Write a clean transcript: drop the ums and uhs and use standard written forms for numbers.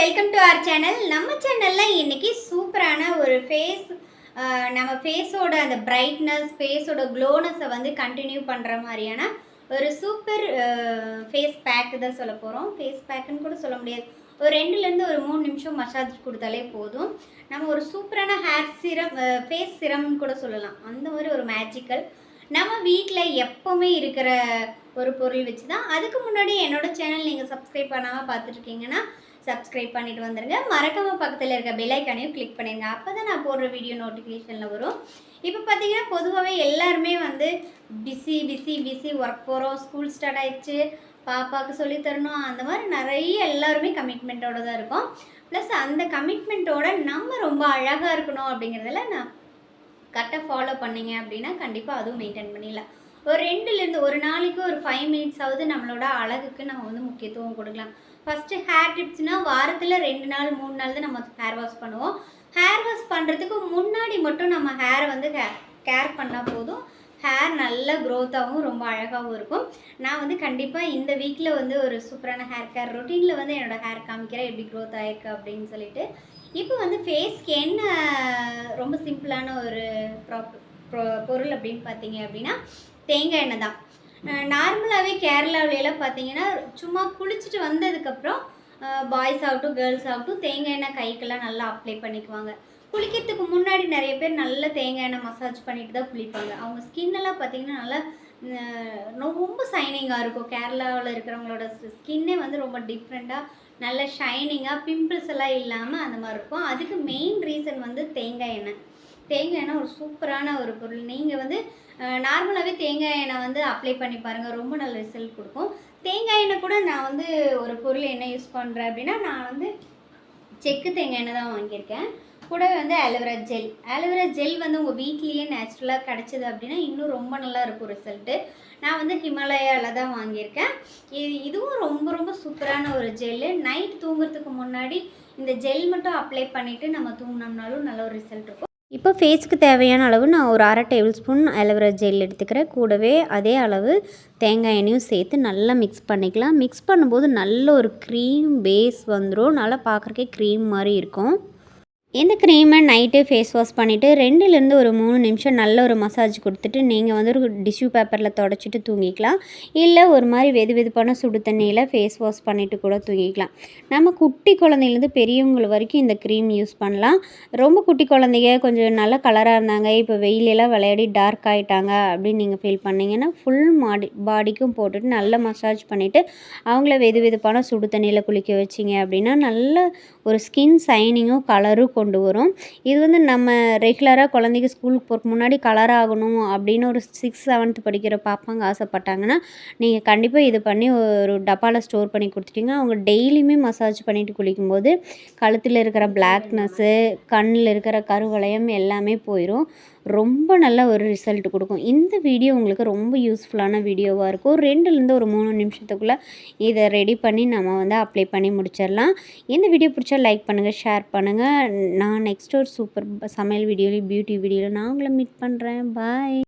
Welcome to our channel. நம்ம சேனலில் இன்றைக்கி சூப்பரான ஒரு நம்ம ஃபேஸோட அந்த பிரைட்னஸ், ஃபேஸோட க்ளோனஸை வந்து கண்டினியூ பண்ணுற மாதிரியான ஒரு சூப்பர் ஃபேஸ் பேக்கு தான் சொல்ல போகிறோம். ஃபேஸ் பேக்குன்னு கூட சொல்ல முடியாது. ஒரு 2லேருந்து ஒரு 3 நிமிஷம் மசாஜ் கொடுத்தாலே போதும். நம்ம ஒரு சூப்பரான ஹேர் சிரம், ஃபேஸ் சிரம்னு கூட சொல்லலாம். அந்த மாதிரி ஒரு மேஜிக்கல் நம்ம வீட்டில் எப்போவுமே இருக்கிற ஒரு பொருள் வச்சு தான். அதுக்கு முன்னாடி என்னோடய சேனல் நீங்கள் சப்ஸ்கிரைப் பண்ணாமல் பார்த்துட்ருக்கீங்கன்னா சப்ஸ்கிரைப் பண்ணிட்டு வந்துடுங்க. மறக்காமல் பக்கத்தில் இருக்க பெல் ஐக்கானையும் கிளிக் பண்ணிடுங்க. அப்போ தான் நான் போடுற வீடியோ நோட்டிஃபிகேஷனில் வரும். இப்போ பார்த்தீங்கன்னா பொதுவாகவே எல்லாருமே வந்து பிஸி ஒர்க் போகிறோம், ஸ்கூல் ஸ்டார்ட் ஆகிடுச்சு, பாப்பாவுக்கு சொல்லித்தரணும், அந்த மாதிரி நிறைய எல்லாருமே கமிட்மெண்ட்டோடு தான் இருக்கும். ப்ளஸ் அந்த கமிட்மெண்ட்டோட நம்ம ரொம்ப அழகாக இருக்கணும் அப்படிங்கிறதுல நான் கரெக்டாக ஃபாலோ பண்ணிங்க அப்படின்னா கண்டிப்பாக அதுவும் மெயின்டைன் பண்ணிடலாம். ஒரு 2லேருந்து ஒரு நாளைக்கு ஒரு 5 மினிட்ஸாவது நம்மளோட அழகுக்கு நம்ம வந்து முக்கியத்துவம் கொடுக்கலாம். ஃபஸ்ட்டு ஹேர் டிப்ஸ்னால் வாரத்தில் 2 நாள் 3 நாள் தான் நம்ம ஹேர் வாஷ் பண்ணுவோம். ஹேர் வாஷ் பண்ணுறதுக்கு முன்னாடி மட்டும் நம்ம ஹேரை வந்து கேர் பண்ணால் போதும். ஹேர் நல்ல க்ரோத்தாகவும் ரொம்ப அழகாகவும் இருக்கும். நான் வந்து கண்டிப்பாக இந்த வீக்கில் வந்து ஒரு சூப்பரான ஹேர் கேர் ரொட்டீனில் வந்து என்னோடய ஹேர் காமிக்கிறேன் எப்படி க்ரோத் ஆகிருக்கு அப்படின்னு சொல்லிட்டு. இப்போ வந்து ஃபேஸ்க்கு என்ன ரொம்ப சிம்பிளான ஒரு பொருள் அப்படின்னு பார்த்தீங்க அப்படின்னா தேங்காய் எண்ணெய் தான். நார்மலாகவே கேரளாவிலலாம் பார்த்தீங்கன்னா சும்மா குளிச்சுட்டு வந்ததுக்கப்புறம் பாய்ஸ் ஆகட்டும் கேர்ள்ஸ் ஆகட்டும் தேங்காய் எண்ணெய் கைக்கெல்லாம் நல்லா அப்ளை பண்ணிக்குவாங்க. குளிக்கிறதுக்கு முன்னாடி நிறைய பேர் நல்ல தேங்காய் எண்ணெய் மசாஜ் பண்ணிட்டு தான் குளிப்பாங்க. அவங்க ஸ்கின்னெல்லாம் பார்த்தீங்கன்னா நல்லா ரொம்ப ஷைனிங்காக இருக்கும். கேரளாவில் இருக்கிறவங்களோட ஸ்கின்னே வந்து ரொம்ப டிஃப்ரெண்ட்டாக நல்ல ஷைனிங்காக பிம்பிள்ஸ் எல்லாம் இல்லாமல் அந்த மாதிரி இருக்கும். அதுக்கு மெயின் ரீசன் வந்து தேங்காய் எண்ணெய். தேங்காய் எண்ணெய் ஒரு சூப்பரான ஒரு பொருள். நீங்கள் வந்து நார்மலாகவே தேங்காய் எண்ணெய் வந்து அப்ளை பண்ணி பாருங்கள், ரொம்ப நல்ல ரிசல்ட் கொடுக்கும். தேங்காய் எண்ணெய் கூட நான் வந்து ஒரு பொருள் என்ன யூஸ் பண்ணுறேன் அப்படின்னா நான் வந்து செக்கு தேங்காய் எண்ணெய் தான் வாங்கியிருக்கேன். கூடவே வந்து ஆலோவேரா ஜெல் வந்து உங்கள் வீட்லேயே நேச்சுரலாக கிடச்சிது அப்படின்னா இன்னும் ரொம்ப நல்லா இருக்கும் ரிசல்ட்டு. நான் வந்து ஹிமாலயாவில் தான் வாங்கியிருக்கேன். இதுவும் ரொம்ப ரொம்ப சூப்பரான ஒரு ஜெல்லு. நைட் தூங்குறதுக்கு முன்னாடி இந்த ஜெல் மட்டும் அப்ளை பண்ணிவிட்டு நம்ம தூங்கினோம்னாலும் நல்ல ஒரு ரிசல்ட் இருக்கும். இப்போ ஃபேஸுக்கு தேவையான அளவு நான் ஒரு 1/2 டேபிள் ஸ்பூன் ஆலோவேரா ஜெல் எடுத்துக்கிறேன். கூடவே அதே அளவு தேங்காய் எண்ணெயும் சேர்த்து நல்லா மிக்ஸ் பண்ணிக்கலாம். மிக்ஸ் பண்ணும்போது நல்ல ஒரு க்ரீம் பேஸ் வந்துடும். நல்லா பார்க்குறக்கே க்ரீம் மாதிரி இருக்கும். இந்த க்ரீமை நைட்டே ஃபேஸ் வாஷ் பண்ணிவிட்டு 2லேருந்து ஒரு 3 நிமிஷம் நல்ல ஒரு மசாஜ் கொடுத்துட்டு நீங்கள் வந்து ஒரு டிஷ்யூ பேப்பரில் தொடச்சிட்டு தூங்கிக்கலாம். இல்லை ஒரு மாதிரி வெதுவெதுப்பான சுடு தண்ணியில் ஃபேஸ் வாஷ் பண்ணிவிட்டு கூட தூங்கிக்கலாம். நம்ம குட்டி குழந்தைலேருந்து பெரியவங்க வரைக்கும் இந்த க்ரீம் யூஸ் பண்ணலாம். ரொம்ப குட்டி குழந்தைங்க கொஞ்சம் நல்ல கலராக இருந்தாங்க, இப்போ வெயிலெல்லாம் விளையாடி டார்க் ஆகிட்டாங்க அப்படின்னு நீங்கள் ஃபீல் பண்ணிங்கன்னா ஃபுல் பாடிக்கும் போட்டுட்டு நல்லா மசாஜ் பண்ணிவிட்டு அவங்கள வெதுவெதுப்பான சுடு தண்ணியில் குளிக்க வச்சிங்க அப்படின்னா நல்ல ஒரு ஸ்கின் ஷைனிங்கும் கலரும் கொண்டு வரும். இது வந்து நம்ம ரெகுலராக குழந்தைக்கு ஸ்கூலுக்கு போகிறதுக்கு முன்னாடி கலர் ஆகணும் அப்படின்னு ஒரு 6th 7th படிக்கிற பாப்பாங்க ஆசைப்பட்டாங்கன்னா நீங்கள் கண்டிப்பாக இது பண்ணி ஒரு டப்பாவில் ஸ்டோர் பண்ணி கொடுத்துட்டிங்கன்னா அவங்க டெய்லியுமே மசாஜ் பண்ணிவிட்டு குளிக்கும்போது கழுத்தில் இருக்கிற பிளாக்னஸ்ஸு, கண்ணில் இருக்கிற கருவளையம் எல்லாமே போயிடும். ரொம்ப நல்ல ஒரு ரிசல்ட் கொடுக்கும். இந்த வீடியோ உங்களுக்கு ரொம்ப யூஸ்ஃபுல்லான வீடியோவாக இருக்கும். 2லேருந்து ஒரு 3 நிமிஷத்துக்குள்ளே இதை ரெடி பண்ணி நம்ம வந்து அப்ளை பண்ணி முடிச்சிடலாம். இந்த வீடியோ பிடிச்சா லைக் பண்ணுங்கள், ஷேர் பண்ணுங்கள். நான் நெக்ஸ்ட் ஒரு சூப்பர் சமையல் வீடியோலையும் பியூட்டி வீடியோவில் நான் உங்களை மீட் பண்ணுறேன். பாய்.